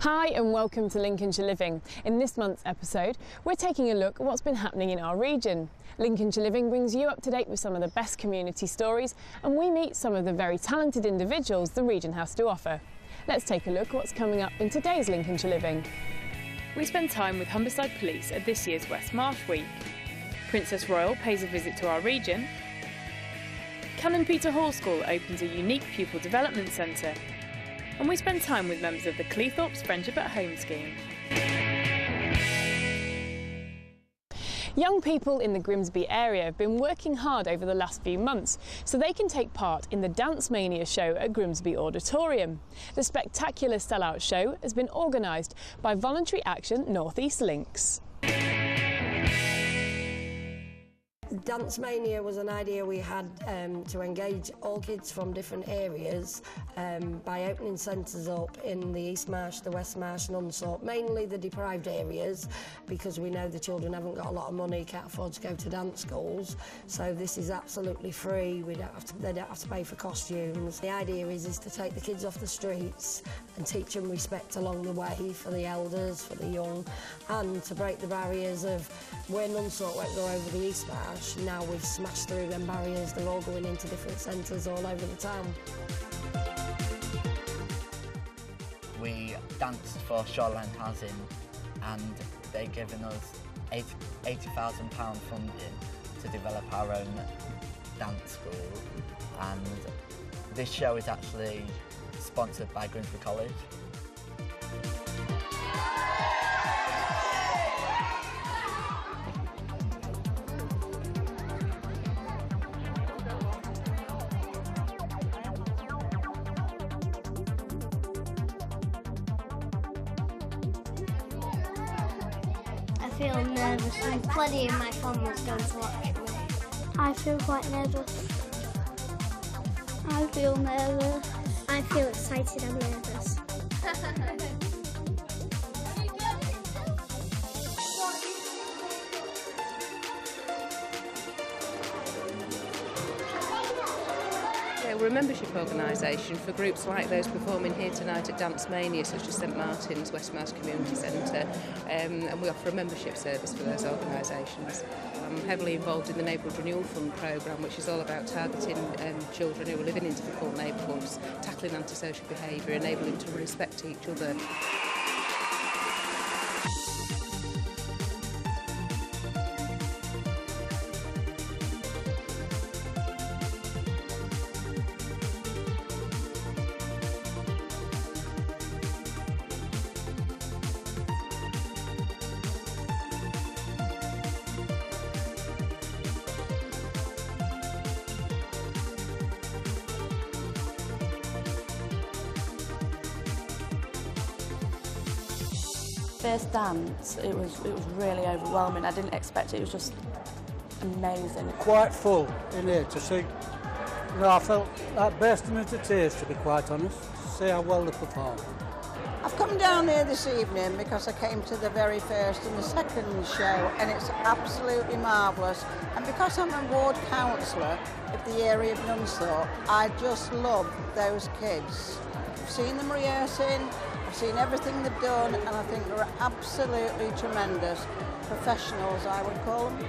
Hi and welcome to Lincolnshire Living. In this month's episode, we're taking a look at what's been happening in our region. Lincolnshire Living brings you up to date with some of the best community stories, and we meet some of the very talented individuals the region has to offer. Let's take a look at what's coming up in today's Lincolnshire Living. We spend time with Humberside Police at this year's West Marsh Week. Princess Royal pays a visit to our region. Canon Peter Hall School opens a unique pupil development centre. And we spend time with members of the Cleethorpes Friendship at Home scheme. Young people in the Grimsby area have been working hard over the last few months so they can take part in the Dance Mania show at Grimsby Auditorium. The spectacular sellout show has been organised by Voluntary Action North East Links. Dance Mania was an idea we had to engage all kids from different areas by opening centres up in the East Marsh, the West Marsh and Unthorpe, mainly the deprived areas, because we know the children haven't got a lot of money, can't afford to go to dance schools. So this is absolutely free. They don't have to pay for costumes. The idea is to take the kids off the streets and teach them respect along the way for the elders, for the young, and to break the barriers of where Unthorpe won't go over the East Marsh. Now we've smashed through them barriers, they're all going into different centres all over the town. We danced for Shoreline Housing and they've given us £80,000 funding to develop our own dance school, and this show is actually sponsored by Grimsby College. I feel nervous and plenty of my family's going to watch me. I feel quite nervous. I feel nervous. I feel excited and nervous. We're a membership organisation for groups like those performing here tonight at Dance Mania, such as St Martin's, West Marsh Community Centre, and we offer a membership service for those organisations. I'm heavily involved in the Neighbourhood Renewal Fund programme, which is all about targeting children who are living in difficult neighbourhoods, tackling antisocial behaviour, enabling them to respect each other. First dance, it was really overwhelming. I didn't expect it. It was just amazing. Quite full in here to see. I felt like bursting into tears, to be quite honest, to see how well they performed. I've come down here this evening because I came to the very first and the second show, and it's absolutely marvellous. And because I'm a ward councillor of the area of Unthorpe, I just love those kids. I've seen them rehearsing, I've seen everything they've done, and I think they're absolutely tremendous. Professionals, I would call them.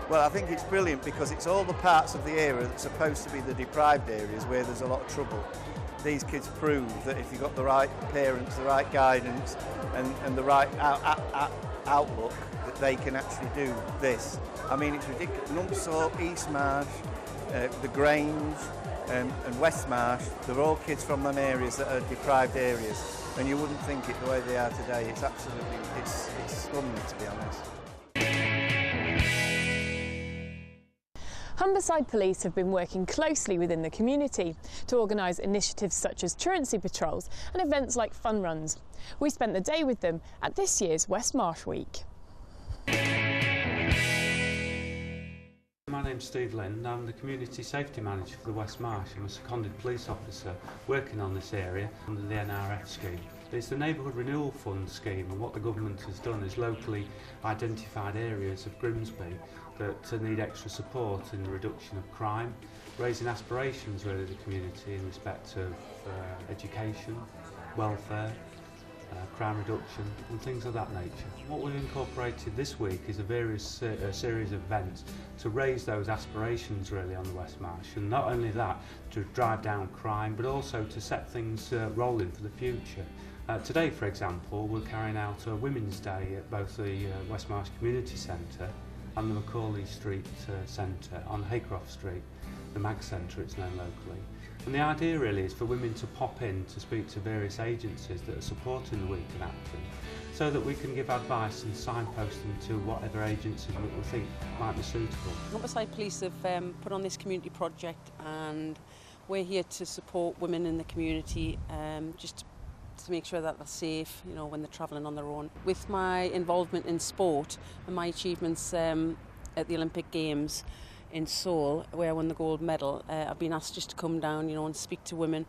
Well, I think it's brilliant because it's all the parts of the area that's supposed to be the deprived areas where there's a lot of trouble. These kids prove that if you've got the right parents, the right guidance and the right outlook, that they can actually do this. I mean, it's ridiculous. Unthorpe, East Marsh, the Grange and West Marsh, they're all kids from them areas that are deprived areas. And you wouldn't think it the way they are today. It's absolutely, it's stunning, to be honest. Humberside Police have been working closely within the community to organise initiatives such as truancy patrols and events like fun runs. We spent the day with them at this year's West Marsh Week. My name's Steve Lynn. I'm the Community Safety Manager for the West Marsh. I'm a seconded police officer working on this area under the NRF scheme. It's the Neighbourhood Renewal Fund scheme, and what the government has done is locally identified areas of Grimsby that need extra support in the reduction of crime, raising aspirations really of the community in respect of education, welfare, crime reduction and things of that nature. What we've incorporated this week is a series of events to raise those aspirations really on the West Marsh, and not only that, to drive down crime, but also to set things rolling for the future. Today, for example, we're carrying out a Women's Day at both the West Marsh Community Centre and the Macaulay Street Centre on Haycroft Street, the MAG Centre it's known locally. And the idea really is for women to pop in to speak to various agencies that are supporting the Week in Action, so that we can give advice and signpost them to whatever agencies we think might be suitable. Humberside Police have put on this community project, and we're here to support women in the community, just to make sure that they're safe, you know, when they're travelling on their own. With my involvement in sport and my achievements at the Olympic Games in Seoul, where I won the gold medal, I've been asked just to come down, you know, and speak to women,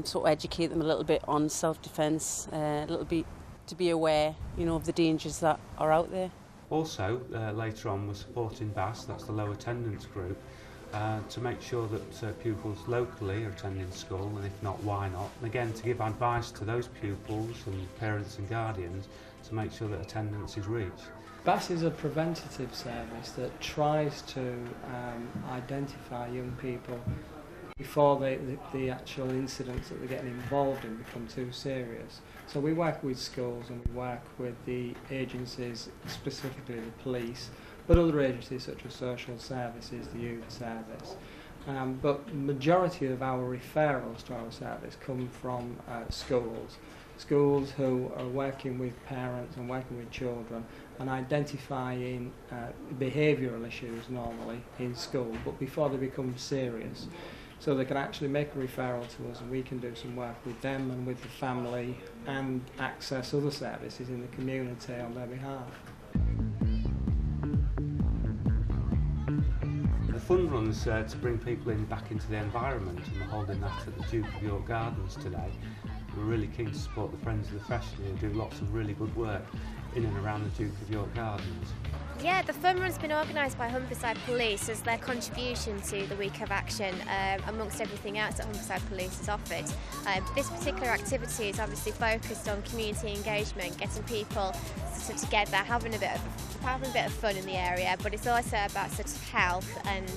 sort of educate them a little bit on self-defence, a little bit to be aware, you know, of the dangers that are out there. Also, later on, we're supporting BAS, that's the low attendance group, to make sure that pupils locally are attending school, and if not, why not? And again, to give advice to those pupils and parents and guardians to make sure that attendance is reached. BAS is a preventative service that tries to identify young people before the actual incidents that they're getting involved in become too serious. So we work with schools and we work with the agencies, specifically the police, but other agencies such as social services, the youth service. But the majority of our referrals to our service come from schools who are working with parents and working with children and identifying behavioural issues normally in school, but before they become serious. So they can actually make a referral to us and we can do some work with them and with the family and access other services in the community on their behalf. The fun runs to bring people back into the environment, and we're holding that at the Duke of York Gardens today. We're really keen to support the Friends of the Freshly, who do lots of really good work in and around the Duke of York Gardens. Yeah, the fun run's been organised by Humberside Police as their contribution to the Week of Action, amongst everything else that Humberside Police has offered. This particular activity is obviously focused on community engagement, getting people sort of together, having a bit of fun in the area, but it's also about sort of health and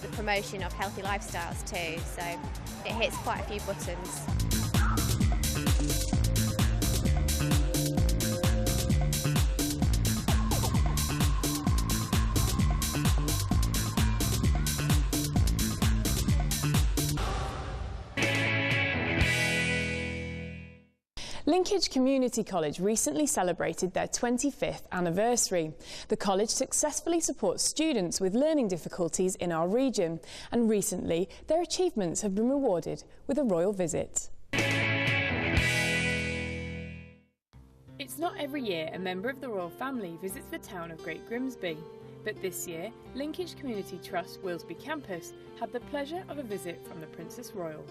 the promotion of healthy lifestyles too, so it hits quite a few buttons. Linkage Community College recently celebrated their 25th anniversary. The college successfully supports students with learning difficulties in our region, and recently their achievements have been rewarded with a royal visit. It's not every year a member of the royal family visits the town of Great Grimsby, but this year Linkage Community Trust Willesby campus had the pleasure of a visit from the Princess Royal.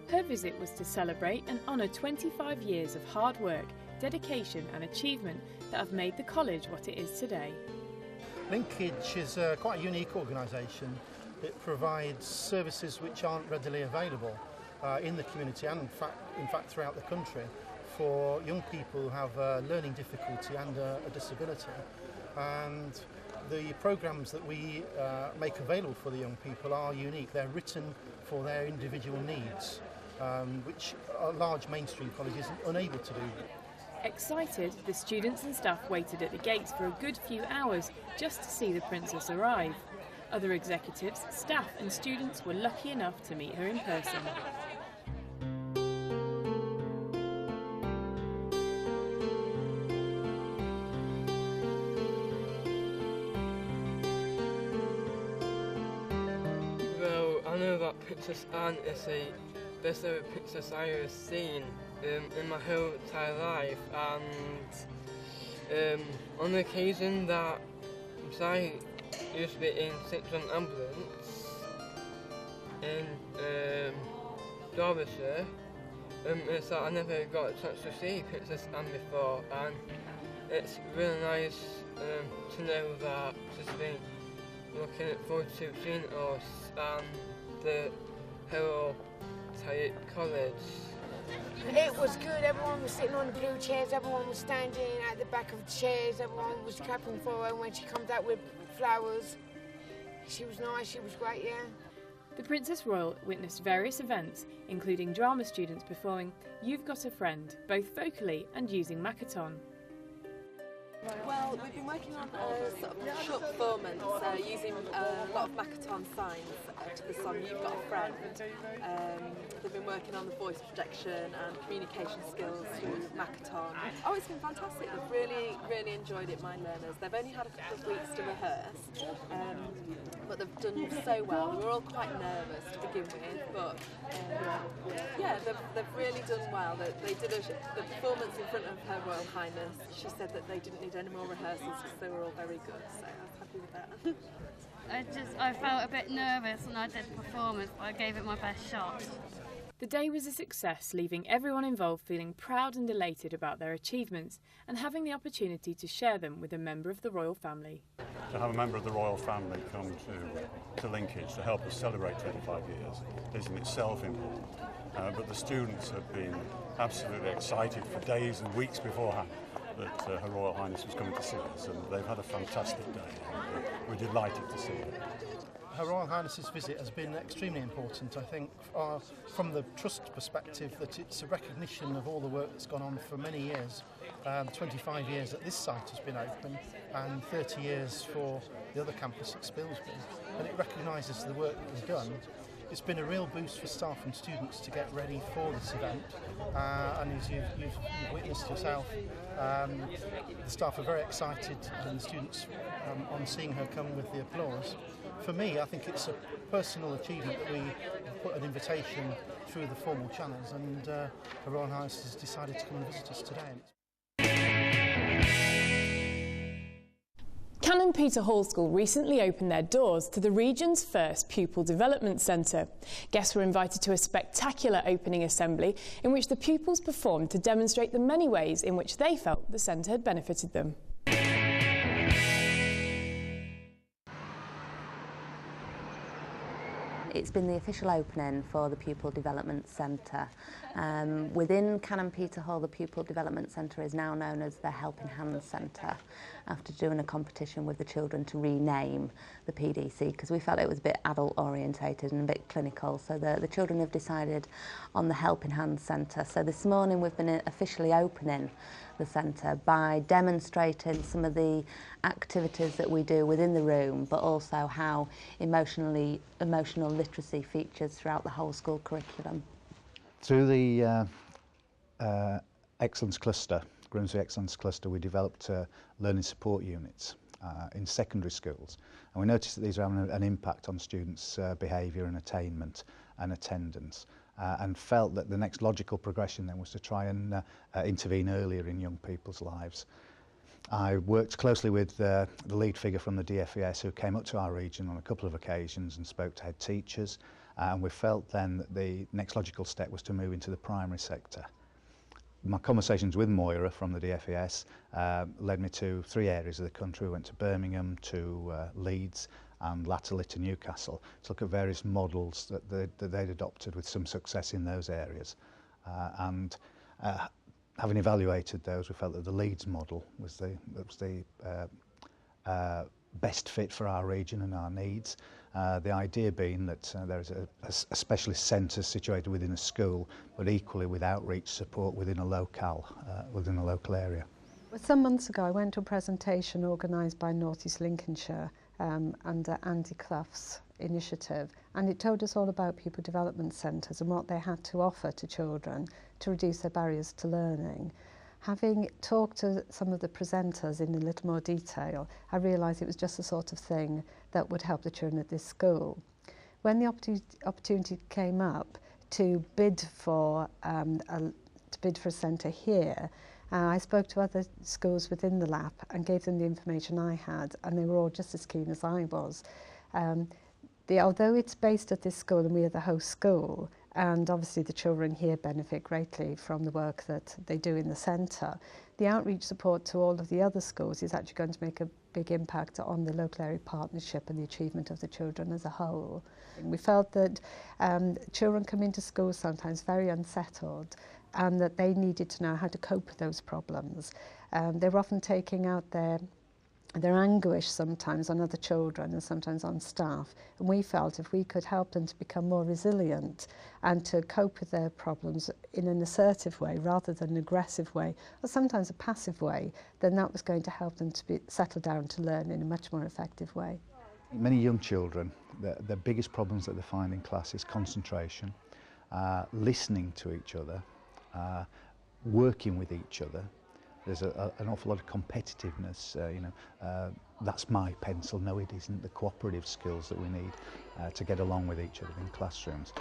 Her visit was to celebrate and honour 25 years of hard work, dedication and achievement that have made the college what it is today. Linkage is quite a unique organisation. It provides services which aren't readily available in the community and in fact throughout the country for young people who have learning difficulty and a disability. And the programmes that we make available for the young people are unique. They're written for their individual needs, which a large mainstream college is unable to do. Excited, the students and staff waited at the gates for a good few hours just to see the Princess arrive. Other executives, staff and students were lucky enough to meet her in person. Well, I know that Princess Anne is the best ever princess I have seen in my whole entire life, and on the occasion that I used to be in St John Ambulance in Derbyshire, is that I never got a chance to see Princess Anne before, and it's really nice to know that she's been looking forward to seeing us, and Harrow College. It was good. Everyone was sitting on the blue chairs, everyone was standing at the back of the chairs, everyone was clapping for her when she comes out with flowers. She was nice, she was great, yeah. The Princess Royal witnessed various events, including drama students performing You've Got a Friend, both vocally and using Makaton. Well, we've been working on a sort of short performance using a lot of Makaton signs to the song You've Got a Friend. They've been working on the voice projection and communication skills through Makaton. Oh, it's been fantastic. They've really enjoyed it, my learners. They've only had a couple of weeks to rehearse, but they've done so well. We were all quite nervous to begin with, but yeah, they've really done well. They did the performance in front of Her Royal Highness. She said that they didn't need any more rehearsals because they were all very good, so I was happy with that. I felt a bit nervous when I did the performance, but I gave it my best shot. The day was a success, leaving everyone involved feeling proud and elated about their achievements and having the opportunity to share them with a member of the royal family. To have a member of the royal family come to Linkage to help us celebrate 25 years is in itself important, but the students have been absolutely excited for days and weeks beforehand that Her Royal Highness was coming to see us, and they've had a fantastic day. We're delighted to see her. Her Royal Highness's visit has been extremely important, I think, from the Trust perspective, that it's a recognition of all the work that's gone on for many years. 25 years that this site has been open and 30 years for the other campus at Spilsby, and it recognises the work that was done. It's been a real boost for staff and students to get ready for this event, and as you've witnessed yourself, the staff are very excited and the students on seeing her come with the applause. For me, I think it's a personal achievement that we put an invitation through the formal channels, and Her Royal Highness has decided to come and visit us today. Canon Peter Hall School recently opened their doors to the region's first pupil development centre. Guests were invited to a spectacular opening assembly in which the pupils performed to demonstrate the many ways in which they felt the centre had benefited them. It's been the official opening for the Pupil Development Centre. Within Canon Peter Hall, the Pupil Development Centre is now known as the Helping Hands Centre, after doing a competition with the children to rename the PDC, because we felt it was a bit adult orientated and a bit clinical, so the children have decided on the Helping Hands Centre. So this morning we've been officially opening the centre by demonstrating some of the activities that we do within the room, but also how emotional literacy features throughout the whole school curriculum. Through the Excellence Cluster, Grimsby Excellence Cluster, we developed learning support units in secondary schools, and we noticed that these are having an impact on students' behaviour and attainment and attendance. And felt that the next logical progression then was to try and intervene earlier in young people's lives. I worked closely with the lead figure from the DFES, who came up to our region on a couple of occasions and spoke to head teachers, and we felt then that the next logical step was to move into the primary sector. My conversations with Moira from the DFES led me to 3 areas of the country. We went to Birmingham, to Leeds, and latterly to Newcastle to look at various models that they'd adopted with some success in those areas. Having evaluated those, we felt that the Leeds model was the best fit for our region and our needs. The idea being that there is a specialist centre situated within a school, but equally with outreach support within a local area. Well, some months ago I went to a presentation organised by North East Lincolnshire under Andy Clough's initiative, and it told us all about pupil development centres and what they had to offer to children to reduce their barriers to learning. Having talked to some of the presenters in a little more detail, I realised it was just the sort of thing that would help the children at this school. When the opportunity came up to bid for a centre here, I spoke to other schools within the LAP and gave them the information I had, and they were all just as keen as I was. Although it's based at this school and we are the host school, and obviously the children here benefit greatly from the work that they do in the centre. The outreach support to all of the other schools is actually going to make a big impact on the local area partnership and the achievement of the children as a whole. And we felt that children come into school sometimes very unsettled, and that they needed to know how to cope with those problems. They were often taking out their anguish sometimes on other children and sometimes on staff, and we felt if we could help them to become more resilient and to cope with their problems in an assertive way rather than an aggressive way, or sometimes a passive way, then that was going to help them to settle down to learn in a much more effective way. Many young children, the biggest problems that they find in class is concentration, listening to each other, working with each other. There's an awful lot of competitiveness, that's my pencil, no it isn't, the cooperative skills that we need to get along with each other in classrooms.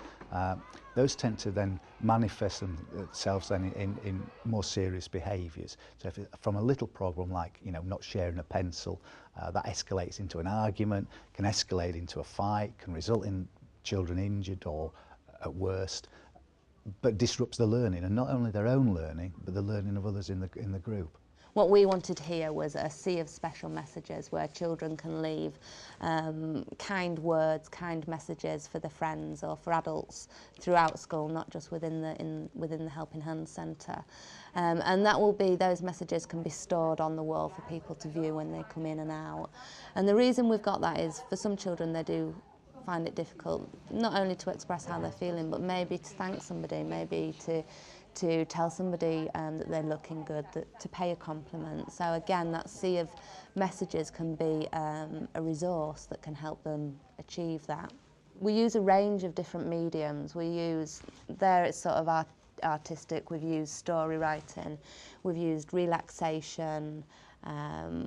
Those tend to then manifest themselves then in more serious behaviours. So if from a little problem like not sharing a pencil, that escalates into an argument, can escalate into a fight, can result in children injured or at worst, but disrupts the learning, and not only their own learning, but the learning of others in the group. What we wanted here was a sea of special messages where children can leave kind words, kind messages for their friends or for adults throughout school, not just within the Helping Hands Centre. And that will be, those messages can be stored on the wall for people to view when they come in and out. And the reason we've got that is for some children they do find it difficult not only to express how they're feeling, but maybe to thank somebody, maybe to tell somebody that they're looking good, to pay a compliment. So again, that sea of messages can be a resource that can help them achieve that. We use a range of different mediums. We use, there it's sort of artistic, we've used story writing, we've used relaxation,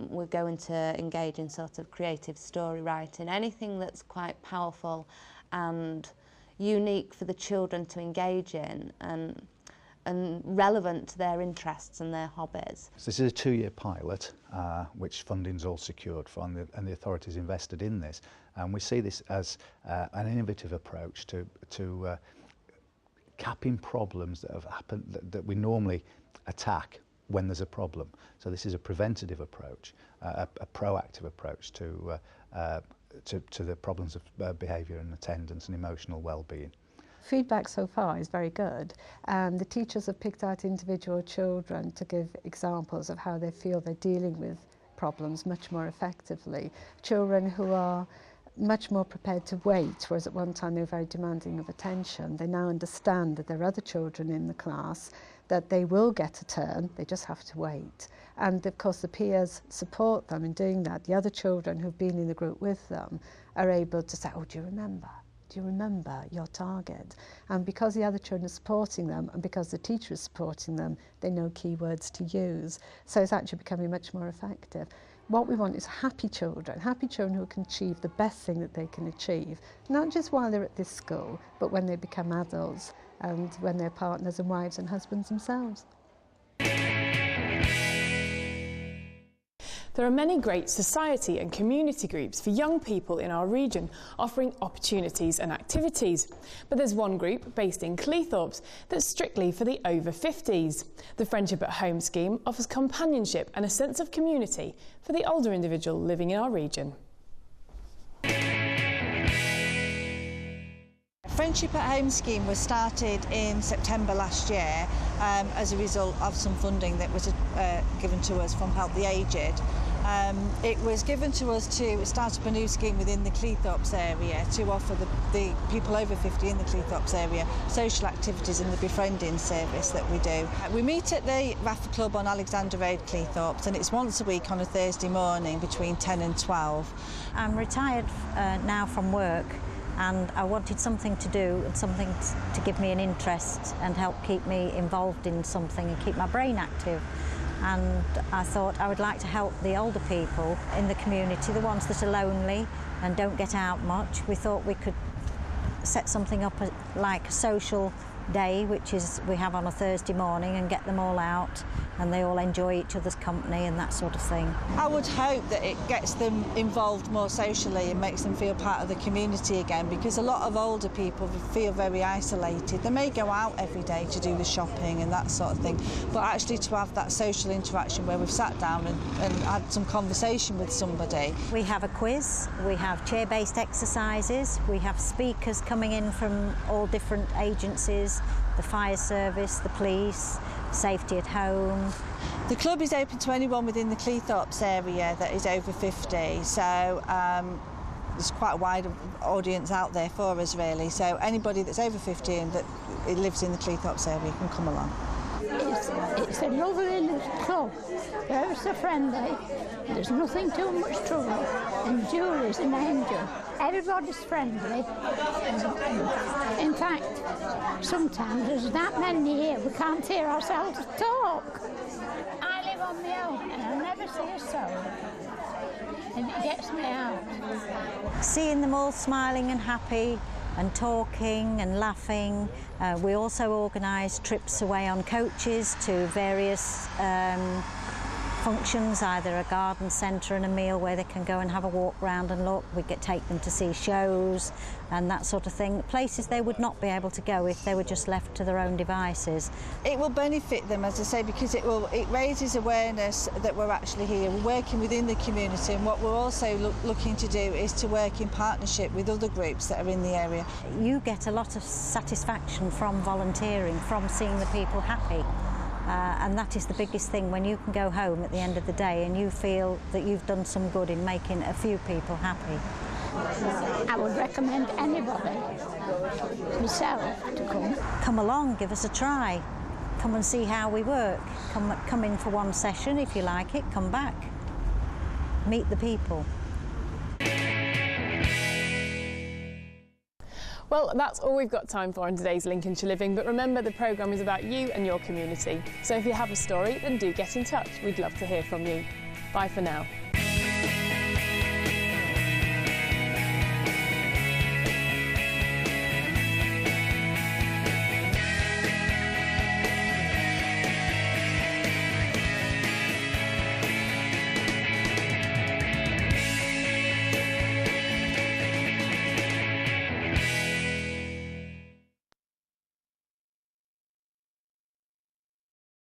we're going to engage in sort of creative story writing, anything that's quite powerful and unique for the children to engage in and relevant to their interests and their hobbies. So this is a 2-year pilot, which funding's all secured for, and the authorities invested in this. And we see this as an innovative approach to capping problems that have happened that we normally attack when there's a problem. So this is a preventative approach, a proactive approach to the problems of behaviour and attendance and emotional well-being. Feedback so far is very good, and the teachers have picked out individual children to give examples of how they feel they're dealing with problems much more effectively. Children who are much more prepared to wait, whereas at one time they were very demanding of attention. They now understand that there are other children in the class, that they will get a turn, they just have to wait. And of course the peers support them in doing that. The other children who've been in the group with them are able to say, oh, do you remember? Do you remember your target? And because the other children are supporting them and because the teacher is supporting them, they know key words to use. So it's actually becoming much more effective. What we want is happy children who can achieve the best thing that they can achieve, not just while they're at this school, but when they become adults and when they're partners and wives and husbands themselves. There are many great society and community groups for young people in our region offering opportunities and activities. But there's one group based in Cleethorpes that's strictly for the over 50s. The Friendship at Home scheme offers companionship and a sense of community for the older individual living in our region. Friendship at Home scheme was started in September last year as a result of some funding that was given to us from Help the Aged. It was given to us to start up a new scheme within the Cleethorpes area to offer the people over 50 in the Cleethorpes area social activities and the befriending service that we do. We meet at the Rafa Club on Alexander Road, Cleethorpes, and it's once a week on a Thursday morning between 10 and 12. I'm retired now from work, and I wanted something to do and something to give me an interest and help keep me involved in something and keep my brain active. And I thought I would like to help the older people in the community, the ones that are lonely and don't get out much. We thought we could set something up like a social day, which is we have on a Thursday morning, and get them all out and they all enjoy each other's company and that sort of thing. I would hope that it gets them involved more socially and makes them feel part of the community again, because a lot of older people feel very isolated. They may go out every day to do the shopping and that sort of thing, but actually to have that social interaction where we've sat down and had some conversation with somebody. We have a quiz, we have chair-based exercises, we have speakers coming in from all different agencies, the fire service, the police, safety at home. The club is open to anyone within the Cleethorpes area that is over 50, so there's quite a wide audience out there for us really, so anybody that's over 50 and that lives in the Cleethorpes area can come along. It's a lovely little club, very so friendly, there's nothing too much trouble, and Julie's an angel. Everybody's friendly. In fact, sometimes there's that many here we can't hear ourselves talk. I live on my own and I never see a soul, and it gets me out. Seeing them all smiling and happy and talking and laughing. We also organise trips away on coaches to various functions, either a garden centre and a meal where they can go and have a walk round and look. We take them to see shows and that sort of thing, places they would not be able to go if they were just left to their own devices. It will benefit them, as I say, because it raises awareness that we're actually here, we're working within the community, and what we're also looking to do is to work in partnership with other groups that are in the area. You get a lot of satisfaction from volunteering, from seeing the people happy. And that is the biggest thing, when you can go home at the end of the day and you feel that you've done some good in making a few people happy. I would recommend anybody, myself, to come. Come along, give us a try. Come and see how we work. Come in for one session, if you like it, come back. Meet the people. Well, that's all we've got time for on today's Lincolnshire Living, but remember, the programme is about you and your community. So if you have a story, then do get in touch. We'd love to hear from you. Bye for now.